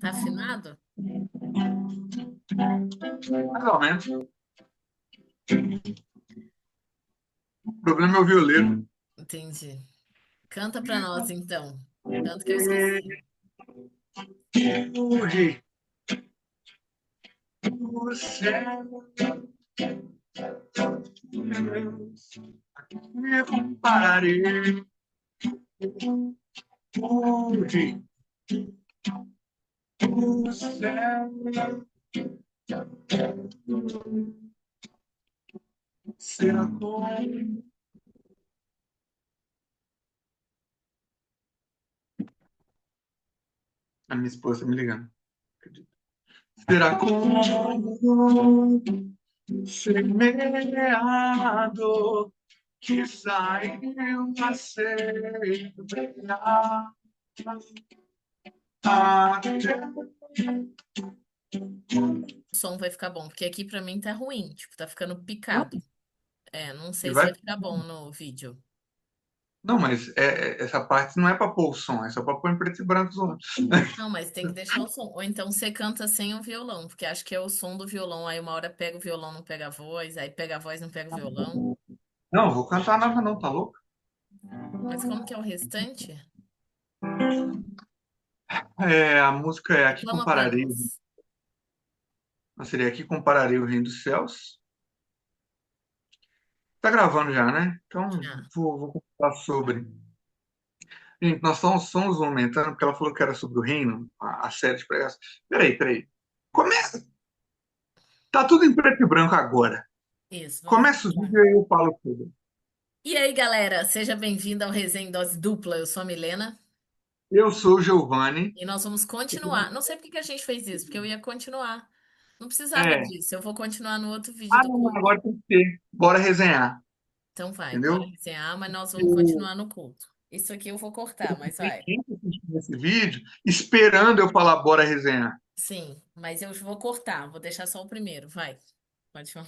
Tá afinado? Mais ou menos. O problema é o violino. Entendi. Canta pra nós, então. Tanto que eu esqueci. Hoje o céu me compararei. Hoje o céu será como a minha esposa tá me ligando. Acredito. Será como semeado que saiu a semear. O som vai ficar bom, porque aqui pra mim tá ruim. Tipo, tá ficando Não, picado. É, não e sei se vai. vai ficar bom no vídeo. Não, mas essa parte não é para pôr o som, é só para pôr em preto e branco. Não, mas tem que deixar o som. Ou então você canta sem o violão, porque acho que é o som do violão. Aí uma hora pega o violão, não pega a voz. Aí pega a voz, não pega o violão. Não, vou cantar nada não, tá louco? Mas como que é o restante? A música é Aqui Reclama pra Compararei, nós. seria Aqui Compararei o Reino dos Céus. Tá gravando já, né? Então, Já. vou contar sobre. Gente, nós somos aumentando, porque ela falou que era sobre o reino, a série de pregação. Peraí. Começa. Tá tudo em preto e branco agora. Isso, vamos Começa o começar. vídeo e eu falo tudo. E aí, galera, seja bem-vindo ao Resenha em Dose Dupla. Eu sou a Milena Eu sou o Giovanni. e nós vamos continuar. Não sei por que que a gente fez isso, porque eu ia continuar. Não precisava É. disso. Eu vou continuar no outro vídeo Ah, do não, culto. agora tem que ter. Bora resenhar, Então vai, bora entendeu? resenhar, mas nós vamos O- continuar no culto. Isso aqui eu vou cortar, mas Tem vai. gente assistindo esse vídeo esperando eu falar bora resenhar. Sim, mas eu vou cortar, vou deixar só o primeiro. Vai. Pode falar.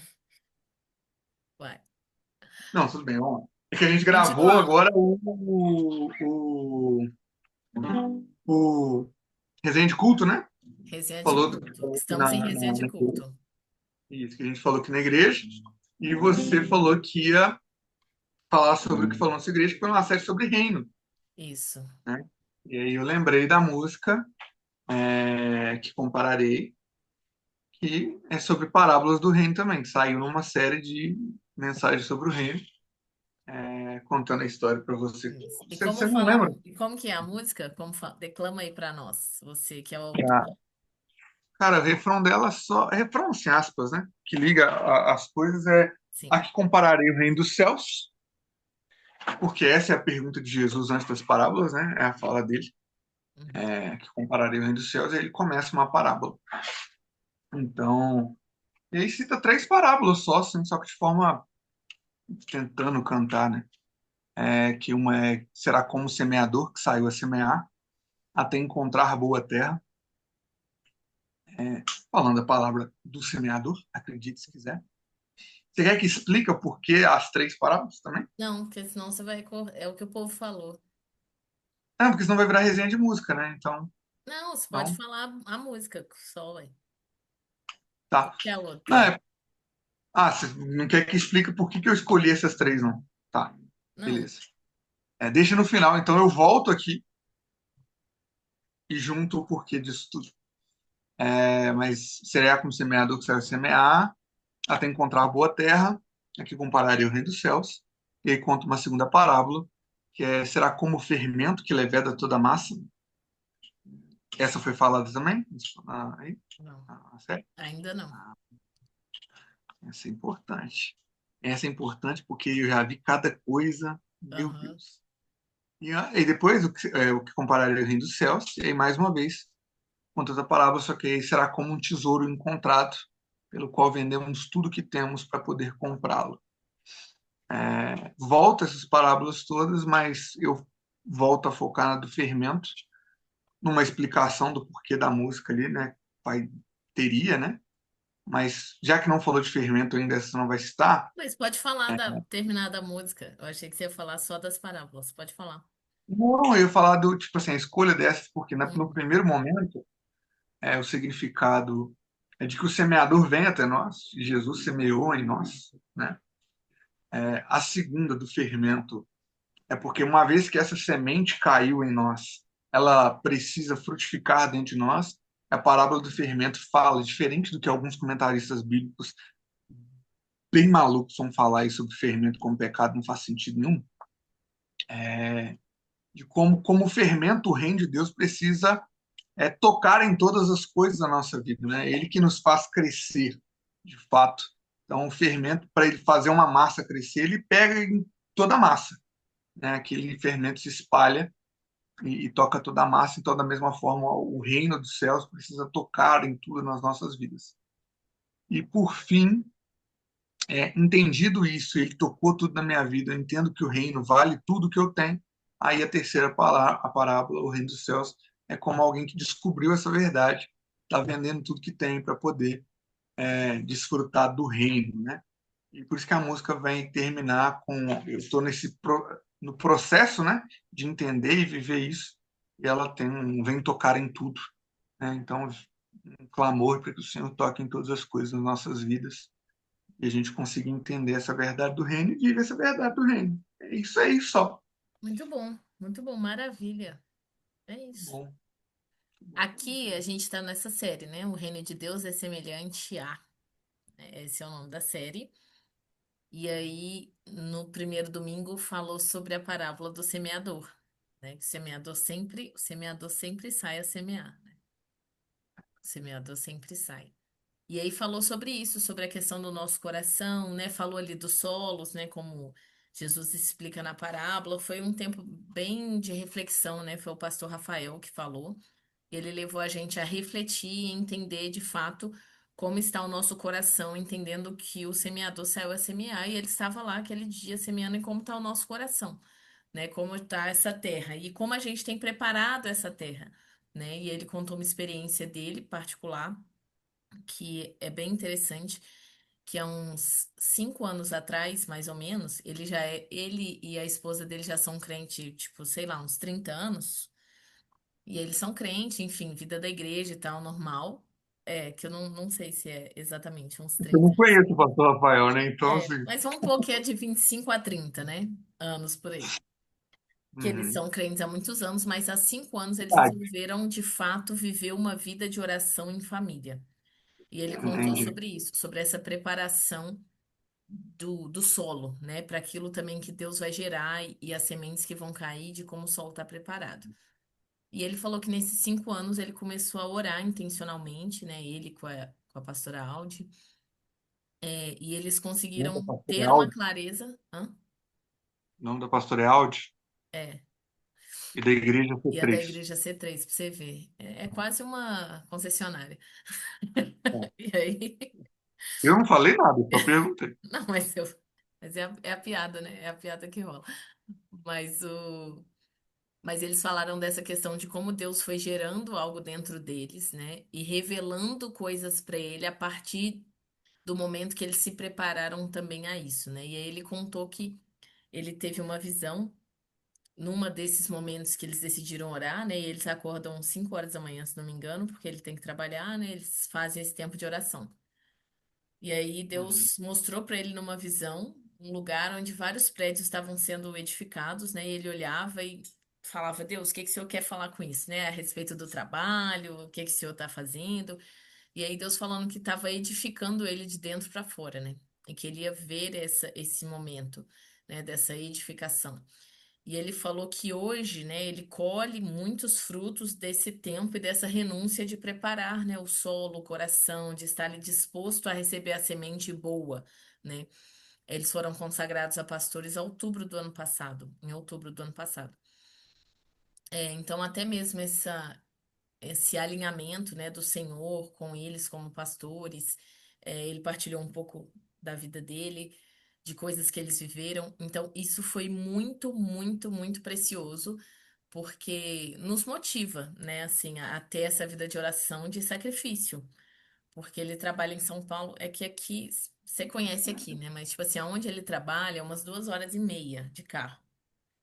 Vai. Não, tudo bem, vamos lá. É que a gente gravou Continuando. agora o resenha de culto, né? Resenha de Falou, culto. falou aqui Estamos em resenha de na igreja. culto. Isso, que a gente falou aqui na igreja. E você falou que ia falar sobre o que falou na sua igreja, que foi uma série sobre reino, Isso. né? E aí eu lembrei da música que compararei, que é sobre parábolas do reino também, que saiu numa série de mensagens sobre o reino, contando a história para você. Isso. E Você. como Você não fala, lembra? e como que é a música? Declama aí pra nós, você que é o autor. Ah, cara, o refrão dela só. Refrão, sem aspas, né? Que liga as coisas é. Sim. A que compararei o reino dos céus, porque essa é a pergunta de Jesus antes das parábolas, né? É a fala dele, Uhum. que compararei o reino dos céus, e aí ele começa uma parábola. Então, e aí cita três parábolas só, assim, só que de forma tentando cantar, né? Que uma será como o semeador que saiu a semear até encontrar boa terra, falando a palavra do semeador, acredite se quiser. Você quer que explique por que as três parábolas também? Não, porque senão você vai. É o que o povo falou. Não, porque senão vai virar resenha de música, né? Então, Não, você pode não, falar a música só, ué. Qual tá. que é a Não, outra? você não quer que explique por que eu escolhi essas três, não? Tá, Não. beleza. Deixa no final, então eu volto aqui e junto o porquê disso tudo. Mas seria como semeador que saiu a semear, até encontrar a boa terra, aqui compararia o reino dos céus, e aí conta uma segunda parábola, que será como o fermento que leveda toda a massa. Essa foi falada também? Aí, Não. sério? Ainda não. Essa é importante. Essa é importante porque eu já vi cada coisa, meu Aham. Deus. E depois o que compararia o reino dos céus, e aí mais uma vez, conta outra parábola, só que aí será como um tesouro encontrado, pelo qual vendemos tudo que temos para poder comprá-lo. Volta essas parábolas todas, mas eu volto a focar na do fermento, numa explicação do porquê da música ali, né? Teria, né? Mas já que não falou de fermento ainda, essa não vai citar. Mas pode falar terminar da música. Eu achei que você ia falar só das parábolas. Pode falar. Não, eu ia falar do, tipo assim, a escolha dessas, porque no Hum, primeiro momento, o significado é de que o semeador vem até nós, e Jesus semeou em nós, né? A segunda, do fermento, é porque uma vez que essa semente caiu em nós, ela precisa frutificar dentro de nós. A parábola do fermento fala, diferente do que alguns comentaristas bíblicos bem malucos vão falar aí sobre fermento como pecado, não faz sentido nenhum, de como o fermento, o reino de Deus, precisa tocar em todas as coisas da nossa vida, né? Ele que nos faz crescer, de fato. Então, o fermento, para ele fazer uma massa crescer, ele pega em toda a massa, né? Aquele fermento se espalha e toca toda a massa, então, da mesma forma, o reino dos céus precisa tocar em tudo nas nossas vidas. E, por fim, entendido isso, ele tocou tudo na minha vida, eu entendo que o reino vale tudo que eu tenho. Aí a terceira a parábola, o reino dos céus, é como alguém que descobriu essa verdade, está vendendo tudo que tem para poder desfrutar do reino, né? E por isso que a música vem terminar com eu estou no processo, né, de entender e viver isso, e ela vem tocar em tudo, né? Então, um clamor para que o Senhor toque em todas as coisas nas nossas vidas e a gente consiga entender essa verdade do reino e viver essa verdade do reino. É isso aí só. muito bom, maravilha. É isso. Bom, bom. Aqui a gente está nessa série, né? O reino de Deus é semelhante a, né? Esse é o nome da série. E aí, no primeiro domingo, falou sobre a parábola do semeador, né? Que o semeador sempre sai a semear, né? O semeador sempre sai. E aí falou sobre isso, sobre a questão do nosso coração, né? Falou ali dos solos, né? Como Jesus explica na parábola. Foi um tempo bem de reflexão, né? Foi o pastor Rafael que falou. Ele levou a gente a refletir e entender de fato como está o nosso coração, entendendo que o semeador saiu a semear e ele estava lá aquele dia semeando e como está o nosso coração, né? Como está essa terra e como a gente tem preparado essa terra, né? E ele contou uma experiência dele particular que é bem interessante, que há uns 5 anos atrás, mais ou menos, ele e a esposa dele já são crente, tipo, sei lá, uns 30 anos. E eles são crentes, enfim, vida da igreja e tal, normal. É, que eu não sei se é exatamente uns Eu 30 não uns conheço o 50. pastor Rafael, né? Então, É, assim. mas vamos pôr que é de 25 a 30, né? Anos por aí. Que eles Uhum. são crentes há muitos anos, mas há 5 anos eles Ah, resolveram, de fato, viver uma vida de oração em família. E ele contou entendi. sobre isso, sobre essa preparação do solo, né? Para aquilo também que Deus vai gerar e as sementes que vão cair, de como o solo está preparado. E ele falou que nesses 5 anos ele começou a orar intencionalmente, né? Ele com a pastora Audi. E eles O nome da conseguiram pastora é ter uma Aldi. clareza. Hã? O nome da pastora é Aldi É. e da igreja E a da C3. igreja C3, pra você ver. É quase uma concessionária. É. E aí. Eu não falei nada, eu só perguntei. Não, mas é a piada, né? É a piada que rola. Mas o. Mas eles falaram dessa questão de como Deus foi gerando algo dentro deles, né? E revelando coisas para ele a partir do momento que eles se prepararam também a isso, né? E aí ele contou que ele teve uma visão numa desses momentos que eles decidiram orar, né? E eles acordam 5 horas da manhã, se não me engano, porque ele tem que trabalhar, né? Eles fazem esse tempo de oração. E aí Uhum. Deus mostrou para ele numa visão um lugar onde vários prédios estavam sendo edificados, né? E ele olhava e falava: Deus, o que que o senhor quer falar com isso, né? A respeito do trabalho, o que que o senhor está fazendo? E aí Deus falando que estava edificando ele de dentro para fora, né? E que ele ia ver esse momento, né? Dessa edificação. E ele falou que hoje, né? Ele colhe muitos frutos desse tempo e dessa renúncia de preparar, né? O solo, o coração, de estar ali disposto a receber a semente boa, né? Eles foram consagrados a pastores em outubro do ano passado, em outubro do ano passado. Então até mesmo esse alinhamento, né, do Senhor com eles como pastores. Ele partilhou um pouco da vida dele, de coisas que eles viveram. Então, isso foi muito, muito, muito precioso, porque nos motiva, né, assim, a ter essa vida de oração, de sacrifício. Porque ele trabalha em São Paulo, é que aqui, você conhece aqui, né, mas, tipo assim, aonde ele trabalha é umas 2 horas e meia de carro.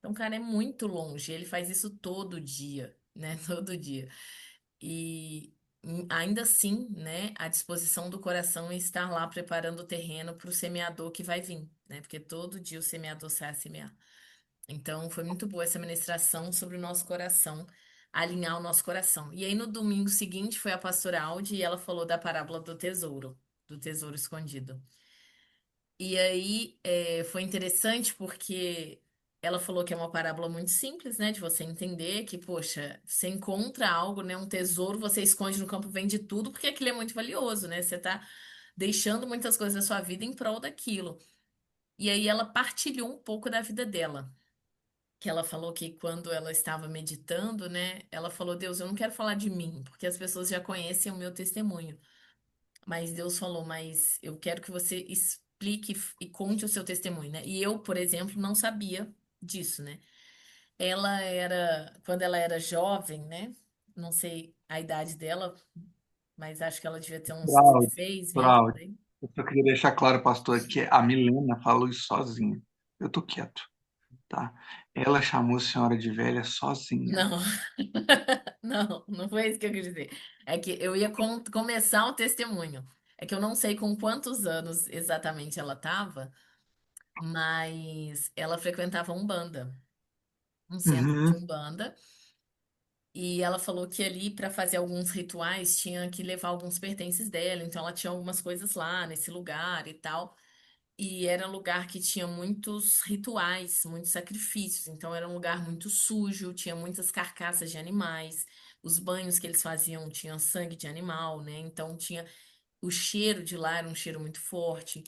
Então, cara, é muito longe. Ele faz isso todo dia, né? Todo dia. E ainda assim, né, a disposição do coração é estar lá preparando o terreno para o semeador que vai vir, né? Porque todo dia o semeador sai a semear. Então, foi muito boa essa ministração sobre o nosso coração, alinhar o nosso coração. E aí, no domingo seguinte, foi a pastora Audi e ela falou da parábola do tesouro escondido. E aí, foi interessante porque ela falou que é uma parábola muito simples, né, de você entender que, poxa, você encontra algo, né, um tesouro, você esconde no campo, vende tudo, porque aquilo é muito valioso, né? Você tá deixando muitas coisas da sua vida em prol daquilo. E aí, ela partilhou um pouco da vida dela que ela falou que quando ela estava meditando, né, ela falou: Deus, eu não quero falar de mim, porque as pessoas já conhecem o meu testemunho. Mas Deus falou: mas eu quero que você explique e conte o seu testemunho, né? E eu, por exemplo, não sabia disso, né? Quando ela era jovem, né? Não sei a idade dela, mas acho que ela devia ter uns Claro, 16, 20 por claro. aí. Eu só queria deixar claro, pastor, que a Milena falou isso sozinha. Eu tô quieto, tá? Ela chamou a senhora de velha sozinha. Não, não foi isso que eu quis dizer. É que eu ia começar o testemunho. É que eu não sei com quantos anos exatamente ela estava, mas ela frequentava Umbanda, um centro de Uhum, Umbanda, e ela falou que ali para fazer alguns rituais tinha que levar alguns pertences dela, então ela tinha algumas coisas lá nesse lugar e tal. E era um lugar que tinha muitos rituais, muitos sacrifícios. Então era um lugar muito sujo, tinha muitas carcaças de animais. Os banhos que eles faziam tinham sangue de animal, né? Então tinha o cheiro de lá era um cheiro muito forte.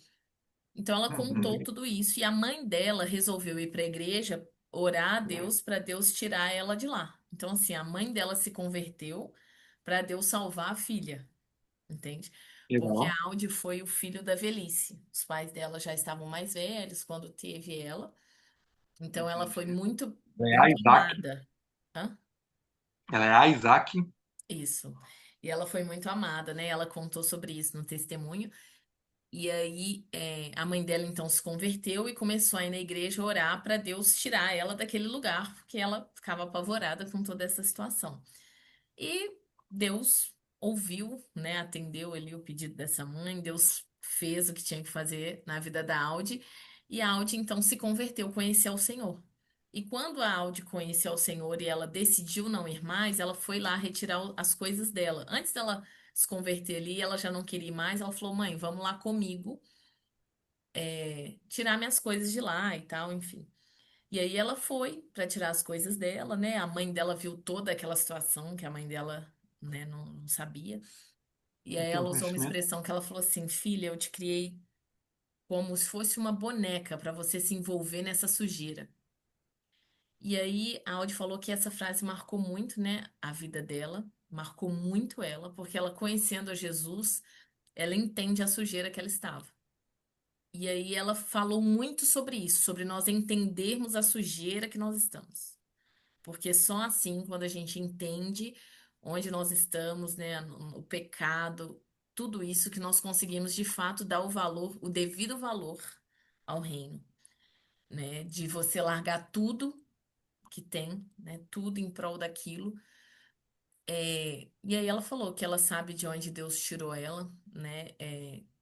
Então ela contou uhum. tudo isso e a mãe dela resolveu ir para a igreja orar a Deus para Deus tirar ela de lá. Então assim, a mãe dela se converteu para Deus salvar a filha. Entende? Porque a Legal. Audi foi o filho da velhice. Os pais dela já estavam mais velhos quando teve ela. Então ela foi Entendi. muito, Ela é a muito Isaac. amada. Hã? Ela é a Isaac. Isso. E ela foi muito amada, né? Ela contou sobre isso no testemunho. E aí, a mãe dela então se converteu e começou a ir na igreja orar para Deus tirar ela daquele lugar, porque ela ficava apavorada com toda essa situação. E Deus ouviu, né, atendeu ali o pedido dessa mãe, Deus fez o que tinha que fazer na vida da Audi, e a Audi então se converteu, conheceu o Senhor. E quando a Audi conheceu o Senhor e ela decidiu não ir mais, ela foi lá retirar as coisas dela. Antes dela se converter ali, ela já não queria ir mais, ela falou: "Mãe, vamos lá comigo, tirar minhas coisas de lá e tal, enfim." E aí ela foi para tirar as coisas dela, né? A mãe dela viu toda aquela situação que a mãe dela, né, não sabia. E Não aí tem um ela usou uma conhecimento. expressão que ela falou assim: "Filha, eu te criei como se fosse uma boneca para você se envolver nessa sujeira." E aí a Audi falou que essa frase marcou muito, né, a vida dela, marcou muito ela, porque ela conhecendo a Jesus, ela entende a sujeira que ela estava. E aí ela falou muito sobre isso, sobre nós entendermos a sujeira que nós estamos. Porque só assim, quando a gente entende onde nós estamos, né, o pecado, tudo isso que nós conseguimos de fato dar o valor, o devido valor ao reino, né, de você largar tudo que tem, né, tudo em prol daquilo. E aí ela falou que ela sabe de onde Deus tirou ela, né,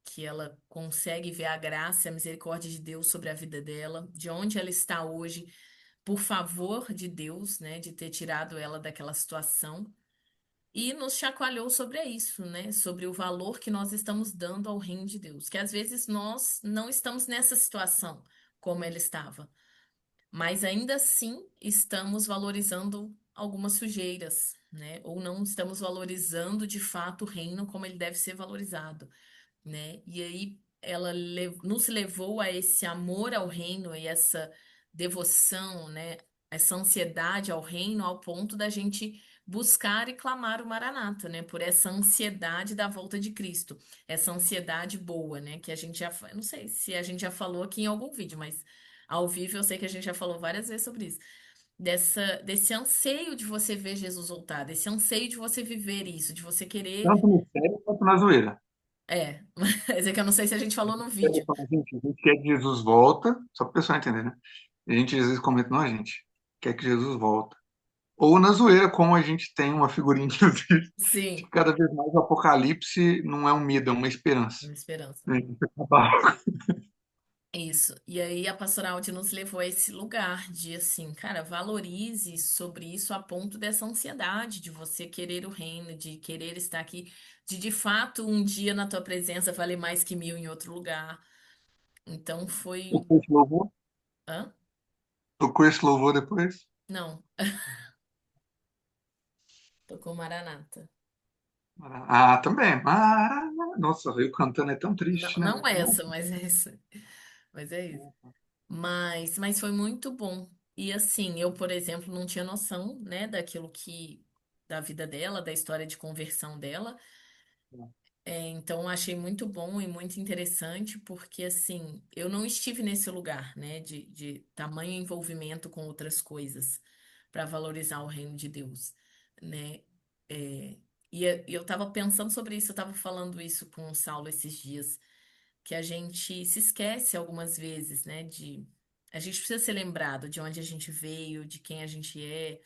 que ela consegue ver a graça e a misericórdia de Deus sobre a vida dela, de onde ela está hoje por favor de Deus, né, de ter tirado ela daquela situação, e nos chacoalhou sobre isso, né, sobre o valor que nós estamos dando ao reino de Deus, que às vezes nós não estamos nessa situação como ela estava, mas ainda assim estamos valorizando algumas sujeiras, né, ou não estamos valorizando de fato o reino como ele deve ser valorizado, né? E aí ela nos levou a esse amor ao reino e essa devoção, né? Essa ansiedade ao reino ao ponto da gente buscar e clamar o Maranata, né? Por essa ansiedade da volta de Cristo, essa ansiedade boa, né? Que a gente já, eu não sei se a gente já falou aqui em algum vídeo, mas ao vivo eu sei que a gente já falou várias vezes sobre isso. Desse anseio de você ver Jesus voltar, desse anseio de você viver isso, de você querer. Tanto no sério quanto na zoeira. Mas é que eu não sei se a gente falou no vídeo. A gente quer que Jesus volta, só para o pessoal entender, né? A gente às vezes comenta, não, gente, quer que Jesus volta. Ou na zoeira, como a gente tem uma figurinha, inclusive, de Sim, que cada vez mais o apocalipse não é um medo, é uma esperança. uma esperança. Né? Acabar. Isso. E aí a Pastoral de nos levou a esse lugar de assim, cara, valorize sobre isso a ponto dessa ansiedade de você querer o reino, de querer estar aqui, de fato um dia na tua presença valer mais que mil em outro lugar. Então foi. Tocou esse louvor? Hã? Tocou esse louvor depois? Não, tocou Maranata. Ah, também. Ah, nossa, eu cantando é tão Não, triste, né? não essa, mas é isso. Mas é isso. Mas foi muito bom. E assim, eu, por exemplo, não tinha noção, né, daquilo que, da vida dela, da história de conversão dela. Então, achei muito bom e muito interessante, porque assim, eu não estive nesse lugar, né, de tamanho envolvimento com outras coisas para valorizar o reino de Deus, né? É, e eu estava pensando sobre isso, eu estava falando isso com o Saulo esses dias que a gente se esquece algumas vezes, né? A gente precisa ser lembrado de onde a gente veio, de quem a gente é,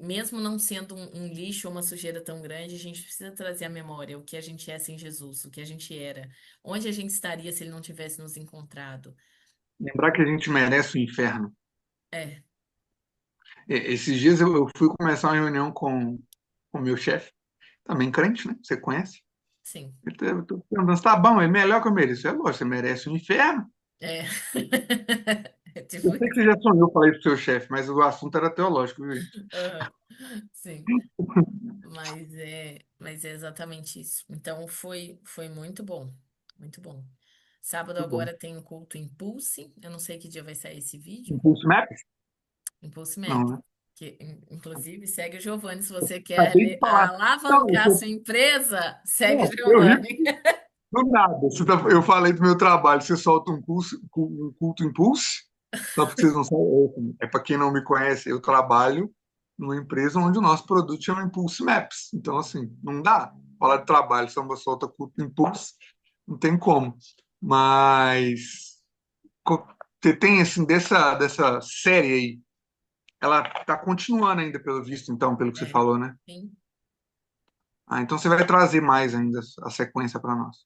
mesmo não sendo um lixo ou uma sujeira tão grande, a gente precisa trazer à memória o que a gente é sem Jesus, o que a gente era, onde a gente estaria se ele não tivesse nos encontrado. Lembrar que a gente merece o inferno. É, Esses dias eu fui começar uma reunião com o meu chefe, também crente, né? Você conhece? sim. Eu tô perguntando, tá bom, é melhor que eu mereço. É lógico, você merece o inferno. É. É tipo Eu sei que você isso. já sonhou falar isso pro seu chefe, mas o assunto era teológico, viu, gente? Aham. Sim. Mas é exatamente isso. Então foi muito bom, muito bom. Sábado Muito bom. agora tem o culto Impulse. Eu não sei que dia vai sair esse vídeo. Impulse Maps? Impulse Não, Maps. né? Inclusive, segue o Giovanni se você quer Acabei de falar. Não, alavancar a sua empresa. Segue o eu ri Giovanni. do nada. Eu falei do meu trabalho, você solta um culto impulse, só porque vocês não sabem. É para quem não me conhece, eu trabalho numa empresa onde o nosso produto chama Impulse Maps. Então, assim, não dá falar de trabalho, só você solta culto impulse, não tem como. Mas você tem, assim, dessa série aí, ela está continuando ainda, pelo visto, então, pelo que você É, falou, né? sim. Ah, então você vai trazer mais ainda a sequência para nós.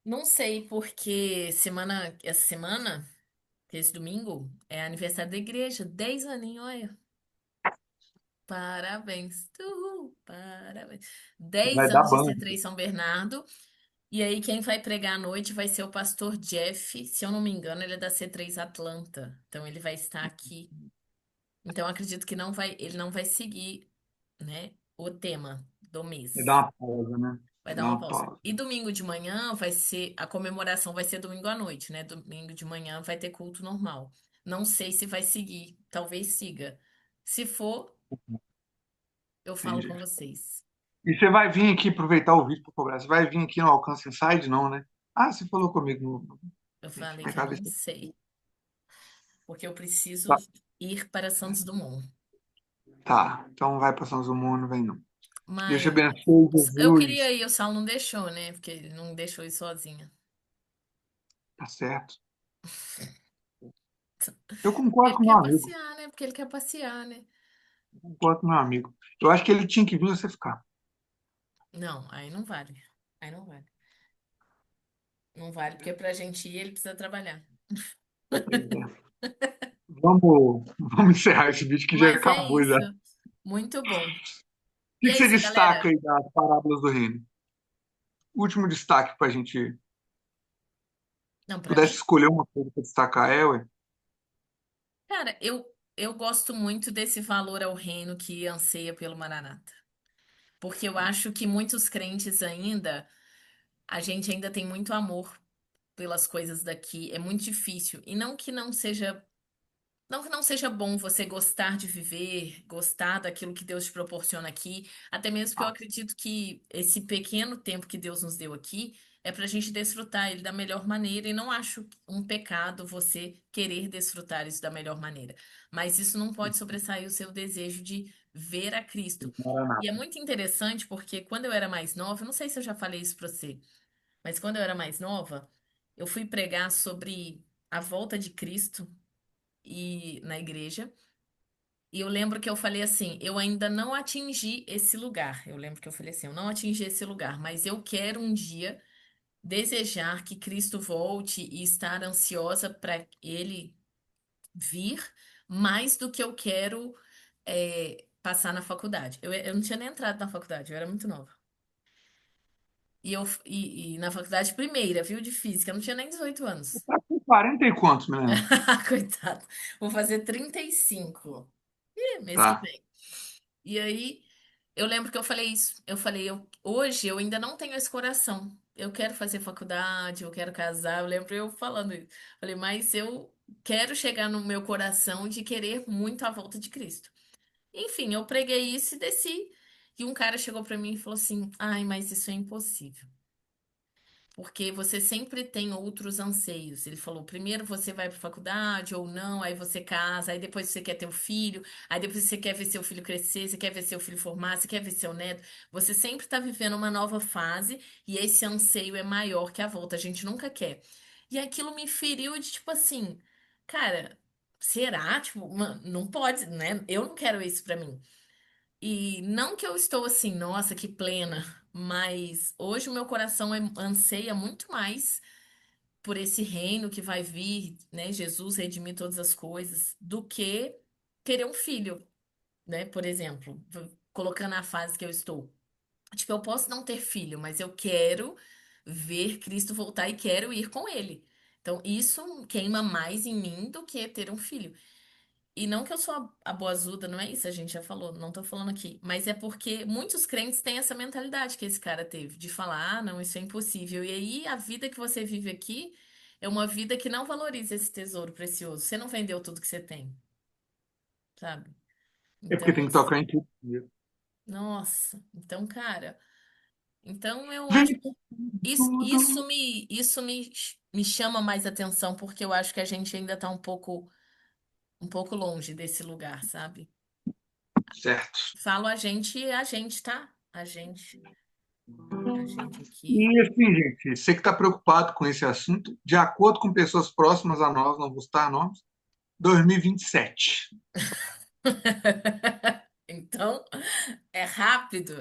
Não sei porque essa semana, esse domingo, é aniversário da igreja. 10 aninhos, olha. Parabéns. Uhul, parabéns. Vai dez dar anos de banda. C3 São Bernardo. E aí, quem vai pregar à noite vai ser o pastor Jeff. Se eu não me engano, ele é da C3 Atlanta. Então, ele vai estar aqui. Então, eu acredito que ele não vai seguir, né, o tema do Vai dar mês. uma pausa, né? Vai Vai dar dar uma uma pausa. pausa. E domingo de manhã vai ser, a comemoração vai ser domingo à noite, né? Domingo de manhã vai ter culto normal. Não sei se vai seguir. Talvez siga. Se for, eu falo Entendi. com vocês. E você vai vir aqui aproveitar o vídeo para cobrar. Você vai vir aqui no Alcance Inside, não, né? Ah, você falou comigo Eu aqui, falei na que eu não cabeça. sei, porque eu preciso Tá, ir para Santos Dumont. tá. Então vai para São Simão, não vem não. Deus te Mas abençoe, eu queria Jesus. ir, o Sal não deixou, né? Porque ele não deixou ir sozinha. Tá certo. Eu concordo Ele com meu quer amigo. passear, né? Porque ele quer passear, né? Eu concordo com meu amigo. Eu acho que ele tinha que vir você ficar. Não, aí não vale. Aí não vale. Não vale, porque pra gente ir, ele precisa trabalhar. Pois é. Vamos encerrar esse vídeo que já Mas é acabou já. isso. O Muito bom. que E que é você isso, destaca galera. aí das parábolas do reino? Último destaque para a gente Não, pra pudesse mim, escolher uma coisa para destacar, ué. cara, eu gosto muito desse valor ao reino que anseia pelo Maranata. Porque eu acho que muitos crentes ainda, a gente ainda tem muito amor pelas coisas daqui. É muito difícil. E não que não seja bom você gostar de viver, gostar daquilo que Deus te proporciona aqui, até mesmo porque eu Ah, acredito que esse pequeno tempo que Deus nos deu aqui é para a gente desfrutar ele da melhor maneira, e não acho um pecado você querer desfrutar isso da melhor maneira. Mas isso não pode sobressair o seu desejo de ver a Cristo. E é Maranata. muito interessante porque quando eu era mais nova, eu não sei se eu já falei isso para você, mas quando eu era mais nova, eu fui pregar sobre a volta de Cristo e na igreja. E eu lembro que eu falei assim, eu ainda não atingi esse lugar. Eu lembro que eu falei assim, eu não atingi esse lugar, mas eu quero um dia desejar que Cristo volte e estar ansiosa para ele vir, mais do que eu quero passar na faculdade. Eu não tinha nem entrado na faculdade, eu era muito nova. E na faculdade primeira, viu, de física, eu não tinha nem 18 anos. Tá com 40 e quantos, me lembro? Coitado. Vou fazer 35. Mês que Tá. vem. E aí, eu lembro que eu falei isso. Eu falei, hoje eu ainda não tenho esse coração. Eu quero fazer faculdade, eu quero casar. Eu lembro eu falando isso. Falei, mas eu quero chegar no meu coração de querer muito a volta de Cristo. Enfim, eu preguei isso e desci. E um cara chegou pra mim e falou assim: Ai, mas isso é impossível. Porque você sempre tem outros anseios. Ele falou: primeiro você vai para faculdade ou não, aí você casa, aí depois você quer ter o filho, aí depois você quer ver seu filho crescer, você quer ver seu filho formar, você quer ver seu neto. Você sempre está vivendo uma nova fase e esse anseio é maior que a volta. A gente nunca quer. E aquilo me feriu de tipo assim, cara, será? Tipo, mano, não pode, né? Eu não quero isso para mim. E não que eu estou assim, nossa, que plena, mas hoje o meu coração anseia muito mais por esse reino que vai vir, né? Jesus redimir todas as coisas, do que querer um filho, né? Por exemplo, colocando a fase que eu estou. Tipo, eu posso não ter filho, mas eu quero ver Cristo voltar e quero ir com ele. Então, isso queima mais em mim do que ter um filho. E não que eu sou a boazuda, não é isso, a gente já falou, não tô falando aqui. Mas é porque muitos crentes têm essa mentalidade que esse cara teve, de falar, ah, não, isso é impossível. E aí a vida que você vive aqui é uma vida que não valoriza esse tesouro precioso. Você não vendeu tudo que você tem, sabe? É porque Então, tem que tocar em tudo. nossa, então, cara, então eu acho Vem que tudo. me chama mais atenção, porque eu acho que a gente ainda tá um pouco longe desse lugar, sabe? Certo. Falo a gente, tá? A gente aqui. E assim, gente, você que está preocupado com esse assunto, de acordo com pessoas próximas a nós, não vou citar nomes, 2027. Então, é rápido.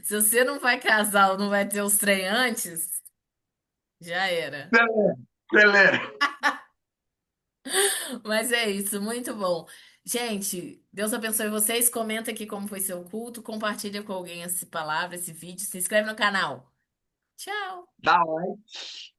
Se você não vai casar ou não vai ter os trem antes, já era. Galera, Mas é isso, muito bom. Gente, Deus abençoe vocês. Comenta aqui como foi seu culto, compartilha com alguém essa palavra, esse vídeo, se inscreve no canal. Tchau! dá like.